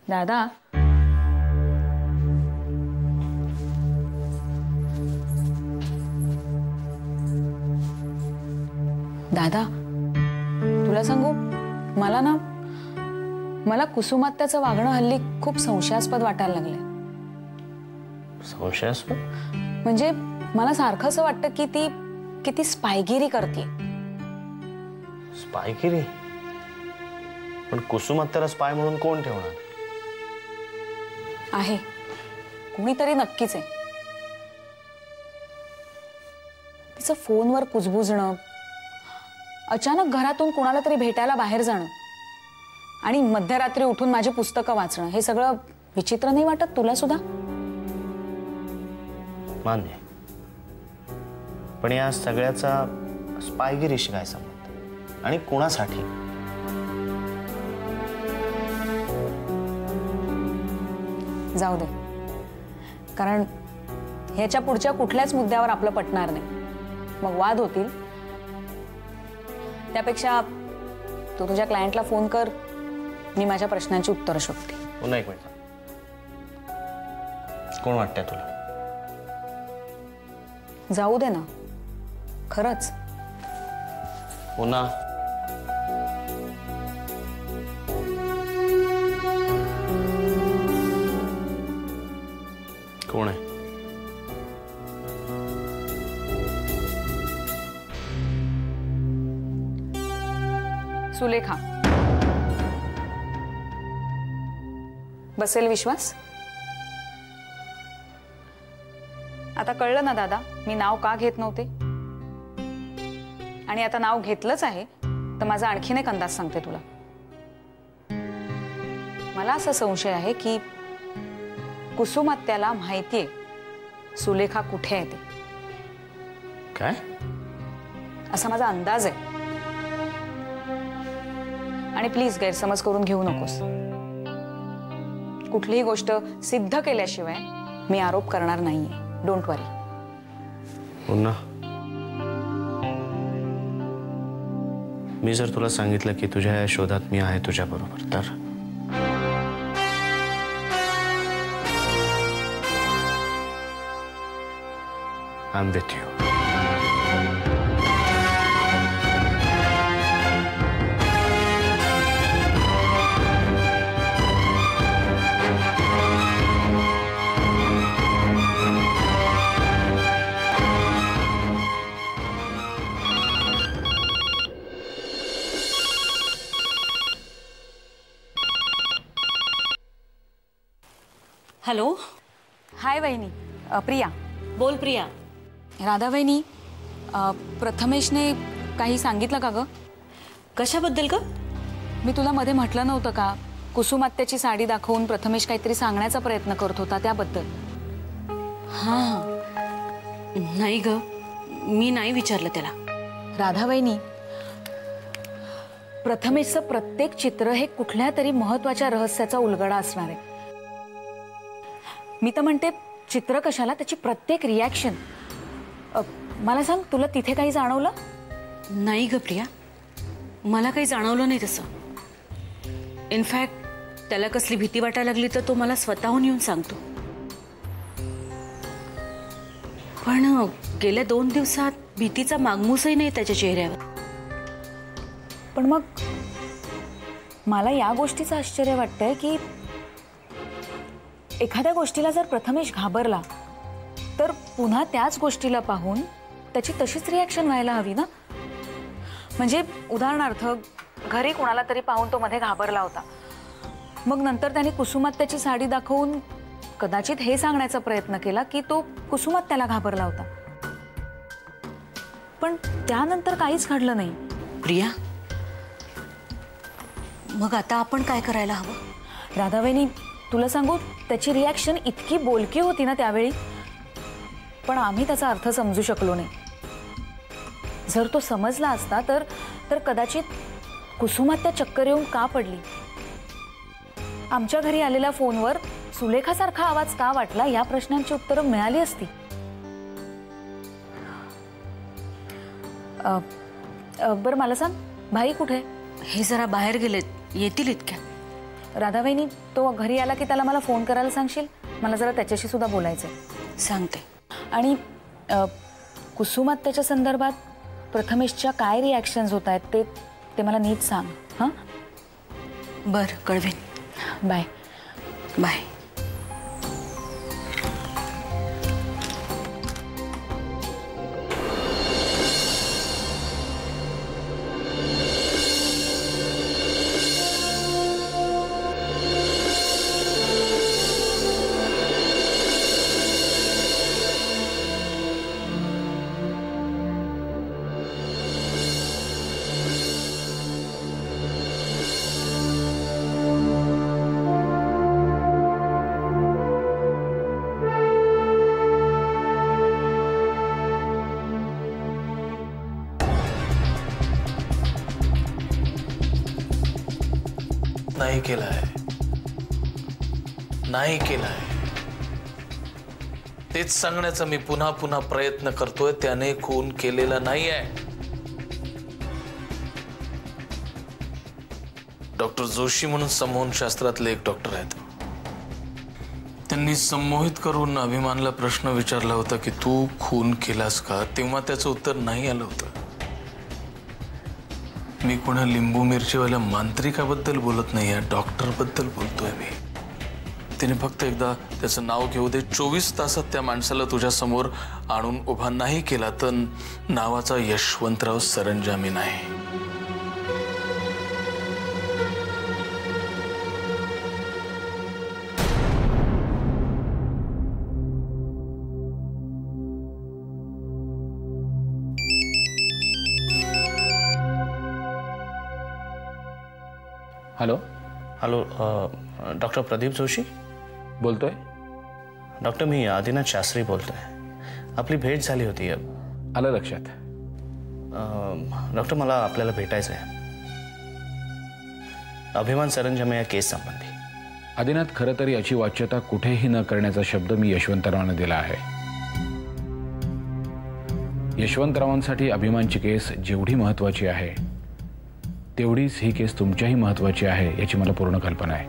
दादा, दादा, तुला सांगू, मला कुसुमात्याचं वागणं हल्ली खूप संशयास्पद वाटायला लागलंय. संशयास्पद म्हणजे मला सारखं असं वाटतं की ती किती स्पायगिरी करते. स्पायगिरी? पण कुसुमात्याला स्पाय म्हणून कोण ठेवणार आहे? कोणीतरी नक्कीच आहे. तिचं फोनवर कुजबुजणं, अचानक घरातून कोणाला तरी भेटायला बाहेर जाणं आणि मध्यरात्री उठून माझी पुस्तकं वाचणं, हे सगळं विचित्र नाही वाटत तुला सुद्धा? मान्य, पण या सगळ्याचा स्पायगिरीशी काय संबंध आणि कोणासाठी? जाऊ दे, कारण ह्याच्या पुढच्या कुठल्याच मुद्द्यावर आपलं पटणार नाही, मग वाद होतील. त्यापेक्षा तू तुझ्या क्लायंटला फोन कर, मी माझ्या प्रश्नांची उत्तरं शोधते. पुन्हा एक मिनिट, कोण वाटतंय तुला? जाऊ दे ना, खरंच. पुन्हा कोण आहे? सुलेखा. बसेल विश्वास? आता कळलं ना दादा, मी नाव का घेत नव्हते. आणि आता नाव घेतलंच आहे तर माझा आणखीन एक अंदाज सांगते तुला. मला असा संशय आहे की कुसुमात्याला माहितीये सुलेखा कुठे आहे ते. काय? असा माझा अंदाज आहे. आणि प्लीज गैरसमज करून घेऊ नकोस. कुठलीही गोष्ट सिद्ध केल्याशिवाय मी आरोप करणार नाहीये. डोंट वरी. पुन्हा मी जर तुला सांगितलं की तुझ्या या शोधात मी आहे तुझ्या बरोबर, तर I am with you. Hello. Hi वहिनी. प्रिया बोल. प्रिया. राधा वहिनी, प्रथमेशने काही सांगितलं का ग? कशाबद्दल ग? मी तुला मध्ये म्हटलं नव्हतं का, कुसुमात्याची साडी दाखवून प्रथमेश काहीतरी सांगण्याचा प्रयत्न करत होता त्याबद्दल? हां. नाही ग, मी नाही विचारलं त्याला. राधा वहिनी, प्रथमेशचं प्रत्येक चित्र हे कुठल्या तरी महत्वाच्या रहस्याचा उलगडा असणार आहे. मी तर म्हणते चित्र कशाला, त्याची प्रत्येक रिॲक्शन. मला सांग, तुला तिथे काही जाणवलं? नाही ग प्रिया, मला काही जाणवलं नाही तसं. इनफॅक्ट त्याला कसली भीती वाटायला लागली तर तो मला स्वतःहून येऊन सांगतो. पण गेल्या 2 दिवसात भीतीचा मागमूसही नाही त्याच्या चेहऱ्यावर. पण मग मला या गोष्टीचं आश्चर्य वाटतंय की एखाद्या गोष्टीला जर प्रथमेश घाबरला तर पुन्हा त्याच गोष्टीला पाहून त्याची तशीच रिॲक्शन व्हायला हवी ना. म्हणजे उदाहरणार्थ, घरी कोणाला तरी पाहून तो मध्ये घाबरला होता, मग नंतर त्याने कुसुमात्याची साडी दाखवून कदाचित हे सांगण्याचा प्रयत्न केला की तो कुसुमात्याला घाबरला होता, पण त्यानंतर काहीच घडलं नाही. प्रिया, मग आता आपण काय करायला हवं? राधावहिनी, तुला सांगू, त्याची रिॲक्शन इतकी बोलकी होती ना त्यावेळी, पण आम्ही त्याचा अर्थ समजू शकलो नाही. जर तो समजला असता तर कदाचित कुसुमात्या चक्कर येऊन का पडली, आमच्या घरी आलेल्या फोनवर सुलेखासारखा आवाज का वाटला, या प्रश्नांची उत्तरं मिळाली असती. बरं मला सांग, भाई कुठे? हे जरा बाहेर गेलेत, येतील इतक्या. राधाबाईंनी तो घरी आला की त्याला मला फोन करायला सांगशील? मला जरा त्याच्याशी सुद्धा बोलायचं आहे. सांगते. आणि कुसुमात त्याच्या संदर्भात प्रथमेशच्या काय रिॲक्शन्स होत आहेत ते मला नीट सांग. हां, बरं, कळवेन. बाय. बाय. नाही केलाय तेच सांगण्याचा मी पुन्हा पुन्हा प्रयत्न करतोय. त्याने खून केलेला नाहीये. डॉक्टर जोशी म्हणून संमोहनशास्त्रातले एक डॉक्टर आहेत. त्यांनी संमोहित करून अभिमानला प्रश्न विचारला होता की तू खून केलास का, तेव्हा त्याचं उत्तर नाही आलं होतं. मी कोणा लिंबू मिरचीवाल्या मांत्रिकाबद्दल बोलत नाही, डॉक्टर बद्दल बोलतोय मी. तिने फक्त एकदा त्याचं नाव घेऊ दे. 24 तासात त्या माणसाला तुझ्या समोर आणून उभा नाही केला तर नावाचा यशवंतराव सरंजामी नाही. Hello. Hello, doctor Pradeep Joshi बोलतोय. डॉक्टर मी आदिनाथ शास्त्री बोलतोय. आपली भेट झाली होती. आलं लक्षात. डॉक्टर मला आपल्याला भेटायचं आहे अभिमान सरंजामी या केस संबंधी. आदिनाथ, खरं तर याची वाच्यता कुठेही न करण्याचा शब्द मी यशवंतरावांना दिला आहे. यशवंतरावांसाठी अभिमानची केस जेवढी महत्त्वाची आहे तेवढीच ही केस तुमच्याही महत्त्वाची आहे याची मला पूर्ण कल्पना आहे.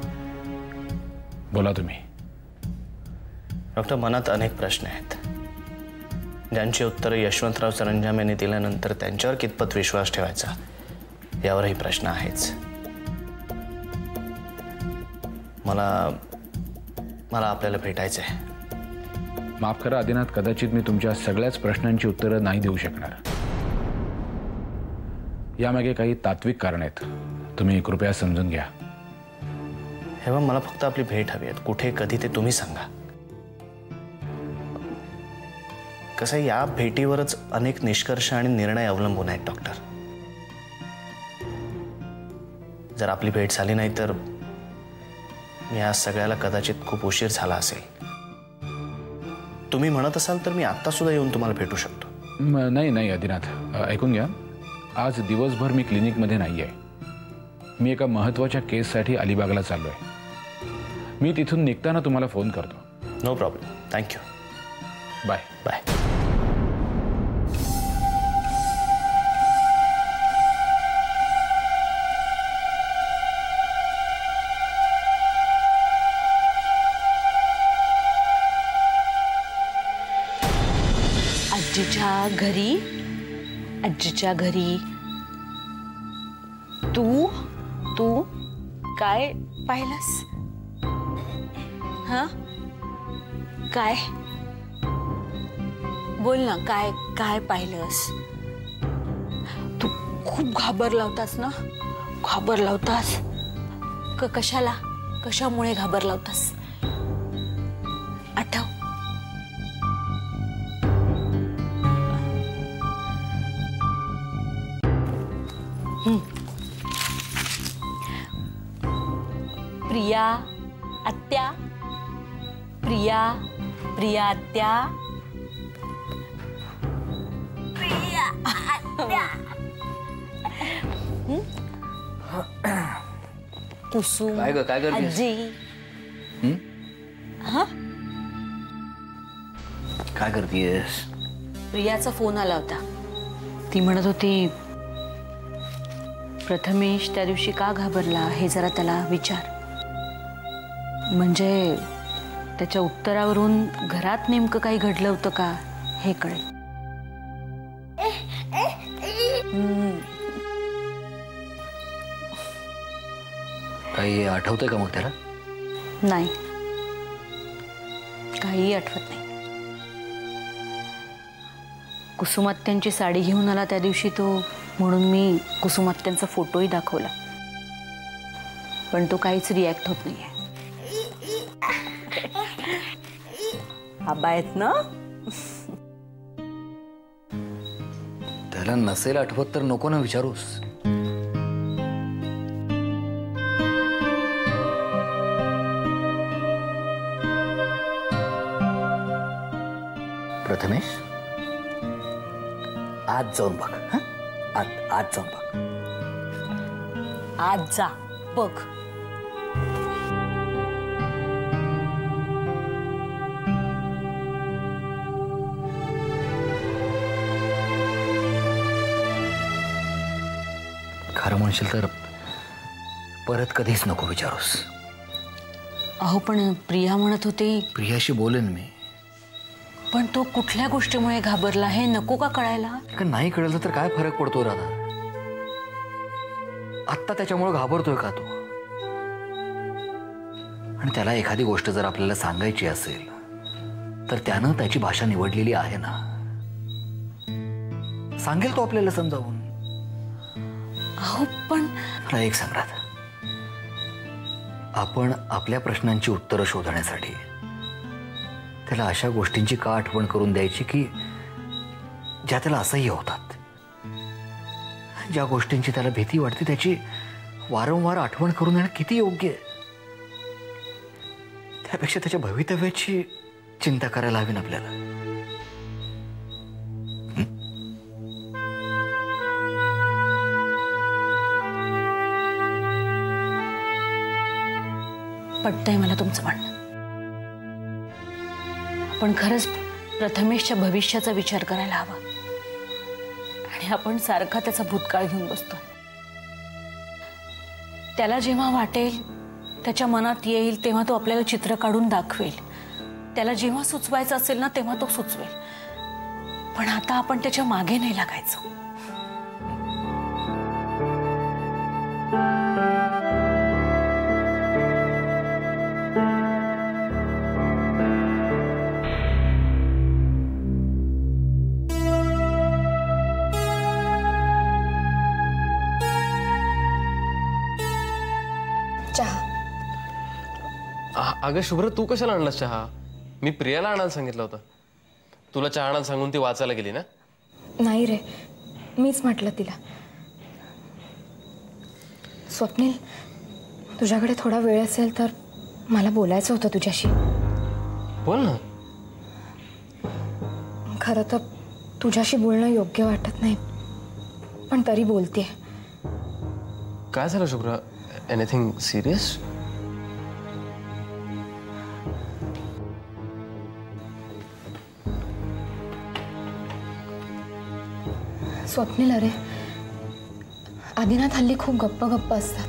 बोला तुम्ही. डॉक्टर, मनात अनेक प्रश्न आहेत ज्यांची उत्तरं यशवंतराव सरंजाम यांनी दिल्यानंतर त्यांच्यावर कितपत विश्वास ठेवायचा यावरही प्रश्न आहेच. मला आपल्याला भेटायचं आहे. माफ करा आदिनाथ, कदाचित मी तुमच्या सगळ्याच प्रश्नांची उत्तरं नाही देऊ शकणार. यामागे काही तात्विक कारण आहेत, तुम्ही कृपया समजून घ्या. हे बघ, मला फक्त आपली भेट हवी आहे. कुठे, कधी ते तुम्ही सांगा. कसं या भेटीवरच अनेक निष्कर्ष आणि निर्णय अवलंबून आहेत डॉक्टर. जर आपली भेट झाली नाही तर या सगळ्याला कदाचित खूप उशीर झाला असेल. तुम्ही म्हणत असाल तर मी आत्ता सुद्धा येऊन तुम्हाला भेटू शकतो. नाही आदिनाथ, ऐकून घ्या. आज दिवसभर मी क्लिनिकमध्ये नाही आहे. मी एका महत्त्वाच्या केससाठी अलिबागला चाललो आहे. मी तिथून निघताना तुम्हाला फोन करतो. No problem. Thank you. Bye. Bye. आजीच्या घरी तू काय पाहिलंस? हा, काय बोल ना, काय पाहिलंस? तू खूप घाबरला होतास ना? घाबरला होतास कशाला? कशामुळे घाबरला होतास? आठव. प्रिया आत्या, प्रिया आत्या, प्रिया आत्या. कुसुम आजी. हा, काय करतेस? प्रियाचा फोन आला होता. ती म्हणत होती प्रथमेश त्या दिवशी का घाबरला हे जरा त्याला विचार. म्हणजे त्याच्या उत्तरावरून घरात नेमकं काही घडलं होतं का हे कळेल. काही आठवतंय का मग त्याला? नाही, काहीही आठवत नाही. कुसुमात्यांची साडी घेऊन आला त्या दिवशी तो, म्हणून मी कुसुमात्यांचा फोटोही दाखवला, पण तो काहीच रिॲक्ट होत नाहीये. आबा आहेत ना. त्याला नसेल आठवत तर नको ना विचारूस. प्रथमेश, आज जाऊन बघ. हं? आज जाऊन बघ. आज जा बघ. खरं म्हणशील तर परत कधीच नको विचारूस. अहो पण प्रिया म्हणत होती. प्रियाशी बोलेन मी. पण तो कुठल्या गोष्टीमुळे घाबरला हे नको का कळायला? का नाही कळलं तर काय फरक पडतो राधा? आत्ता त्याच्यामुळे घाबरतोय का तो? आणि त्याला एखादी गोष्ट जर आपल्याला सांगायची असेल तर त्यानं त्याची भाषा निवडलेली आहे ना. सांगेल तो आपल्याला समजावून. अहो पण मला एक सांग राधा, आपण आपल्या प्रश्नांची उत्तरं शोधण्यासाठी त्याला अशा गोष्टींची का आठवण करून द्यायची की ज्या त्याला असह्य होतात, ज्या गोष्टींची त्याला भीती वाटते त्याची वारंवार आठवण करून देणं किती योग्य आहे? त्यापेक्षा त्याच्या भवितव्याची चिंता करायला हवी ना आपल्याला. पटतंय मला तुमचं म्हणणं. आपण खरंच प्रथमेशच्या भविष्याचा विचार करायला हवा. आणि आपण सारखा त्याचा भूतकाळ घेऊन बसतो. त्याला जेव्हा वाटेल, त्याच्या मनात येईल तेव्हा तो आपल्याला चित्र काढून दाखवेल. त्याला जेव्हा सुचवायचं असेल ना तेव्हा तो सुचवेल. पण आता आपण त्याच्या मागे नाही लागायचं. अगं शुभ्र, तू कशाला आणलास चहा? मी प्रियाला आणायला सांगितलं होतं. तुला चहा आणायला सांगून ती वाचायला गेली ना? नाही रे, मीच म्हटलं तिला. स्वप्नील, तुझ्याकडे थोडा वेळ असेल तर मला बोलायचं होतं तुझ्याशी. बोल ना. खरं तर तुझ्याशी बोलणं योग्य वाटत नाही, पण तरी बोलतेय. काय झालं शुभ्र? Anything serious? स्वप्नील, अरे आदिनाथ हल्ली खूप गप्प असतात.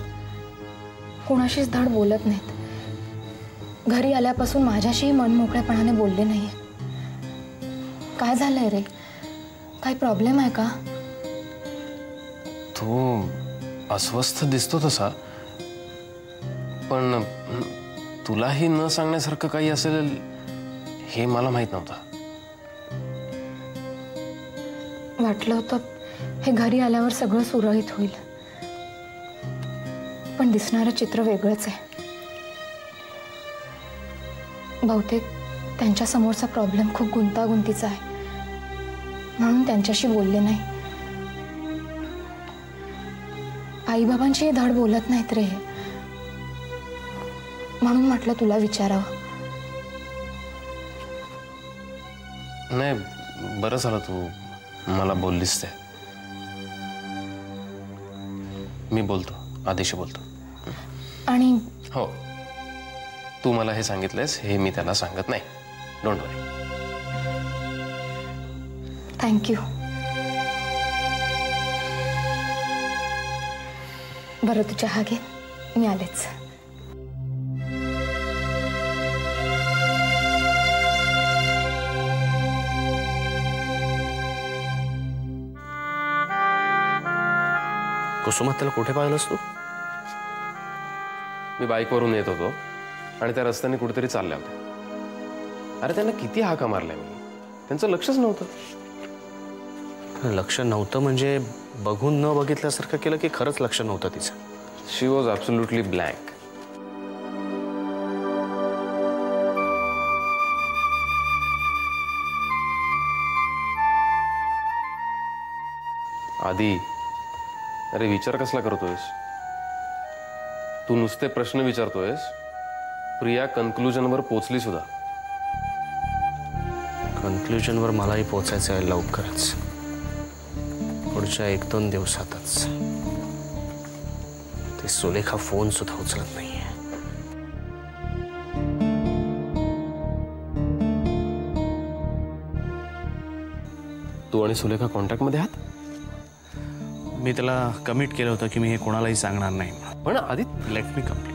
कोणाशीच धड बोलत नाहीत. घरी आल्यापासून माझ्याशीही मनमोकळेपणाने बोलले नाहीये. काय झालंय रे? काही प्रॉब्लेम आहे का? तू अस्वस्थ दिसतो तसा, पण तुलाही न सांगण्यासारखं काही असेल हे मला माहित नव्हतं. वाटलं होतं हे घरी आल्यावर सगळं सुरळीत होईल, पण दिसणारं चित्र वेगळंच आहे. बहुतेक त्यांच्या समोरचा प्रॉब्लेम खूप गुंतागुंतीचा आहे, म्हणून त्यांच्याशी बोलले नाही. आईबाबांशीही धड बोलत नाहीत रे, म्हणून म्हटलं तुला विचारावं. नाही, बरं झालं तू मला बोललीस ते. मी बोलतो, आधीशी बोलतो. आणि हो, तू मला हे सांगितलंस हे मी त्याला सांगत नाही. Don't worry. थँक्यू. बरं, तू चहा घे, मी आलेच. कुसुमात त्याला कुठे पाहिलंस तू? मी बाईकवरून येत होतो आणि त्या रस्त्याने कुठेतरी चालल्या होत्या. अरे त्यांना किती हाका मारल्या मी, त्यांचं लक्षच नव्हतं. लक्ष नव्हतं म्हणजे बघून न बघितल्यासारखं केलं की खरंच लक्ष नव्हतं तिचं? शी वॉज ॲब्सोल्युटली ब्लँक. आधी अरे विचार कसला करतोयस तू? नुसते प्रश्न विचारतोयस. प्रिया कन्क्लुजनवर पोचली सुद्धा. कन्क्लुजनवर मलाही पोचायचं आहे लवकरच, पुढच्या 1-2 दिवसातच. ते सुलेखा फोन सुद्धा उचलत नाहीये. तू आणि सुलेखा कॉन्टॅक्टमध्ये आहात? मी त्याला कमिट केलं होतं की मी हे कोणालाही सांगणार नाही. पण आधी लेट मी कंप्लीट.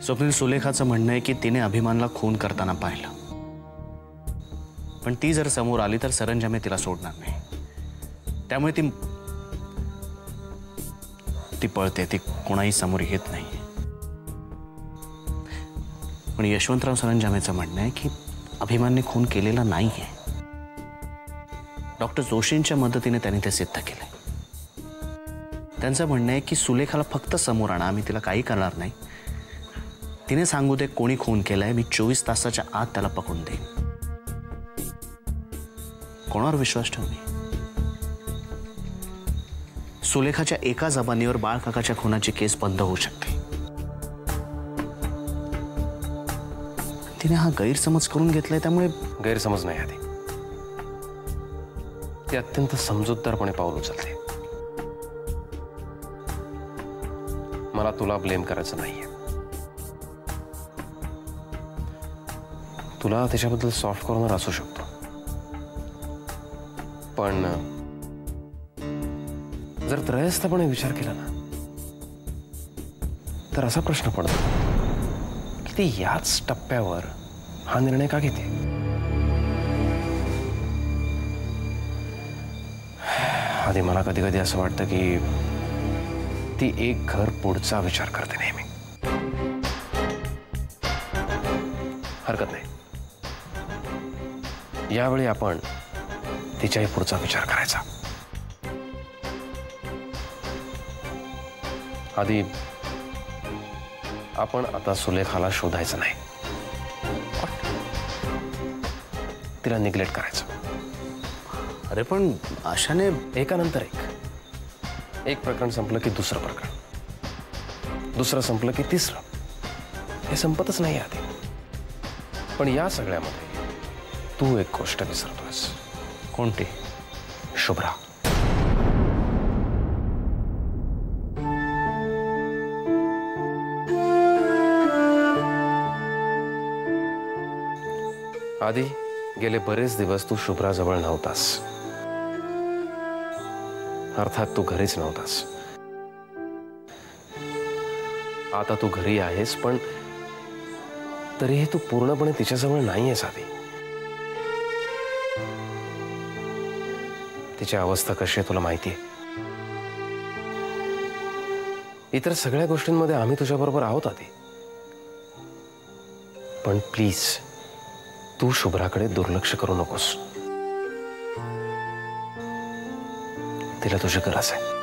स्वप्नील, सुलेखाचं म्हणणं आहे की तिने अभिमानला खून करताना पाहिलं, पण ती जर समोर आली तर सरंजामे तिला सोडणार नाही. त्यामुळे ती पळते, ती कोणाही समोर येत नाही. पण यशवंतराव सरंजामेचं म्हणणं आहे की अभिमानने खून केलेला नाहीये. डॉक्टर जोशींच्या मदतीने त्यांनी ते सिद्ध केलंय. त्यांचं म्हणणं आहे की सुलेखाला फक्त समोर आणा, आम्ही तिला काही करणार नाही. तिने सांगू दे कोणी खून केलाय, मी 24 तासाच्या आत त्याला पकडून देईन. कोणावर विश्वास ठेवू मी? सुलेखाच्या एका जबानीवर बाळकाकाच्या खूनाची केस बंद होऊ शकते. तिने हा गैरसमज करून घेतलाय, त्यामुळे गैरसमज नाही आधी. ती अत्यंत समजूतदारपणे पाऊल उचलते. मला तुला ब्लेम करायचं नाहीये. तुला त्याच्याबद्दल सॉफ्ट कॉर्नर असू शकतो, पण जर त्रयस्थपणे विचार केला ना तर असा प्रश्न पडतो की ती याच टप्प्यावर हा निर्णय का घेते? आधी मला कधी कधी असं वाटतं की ती एक घर पुढचा विचार करते नेहमी. हरकत नाही, यावेळी आपण तिच्याही पुढचा विचार करायचा. आधी आपण आता सुलेखाला शोधायचं नाही, तिला निग्लेक्ट करायचं. अरे पण अशाने एकानंतर एक प्रकरण संपलं की दुसरं प्रकरण, दुसरं संपलं की तिसरं. हे संपतच नाही आधी. पण या सगळ्यामध्ये तू एक गोष्ट विसरतोयस. कोणती? शुभ्रा. आधी गेले बरेच दिवस तू शुभ्राजवळ नव्हतास. अर्थात तू घरीच नव्हतास. आता तू घरी आहेस, पण तरीही तू पूर्णपणे तिच्याजवळ नाहीयेस आधी. तिची अवस्था कशी आहे तुला माहिती आहे. इतर सगळ्या गोष्टींमध्ये आम्ही तुझ्याबरोबर आहोत आधी, पण प्लीज तू शुभ्राकडे दुर्लक्ष करू नकोस. तिला तुझी गरज आहे.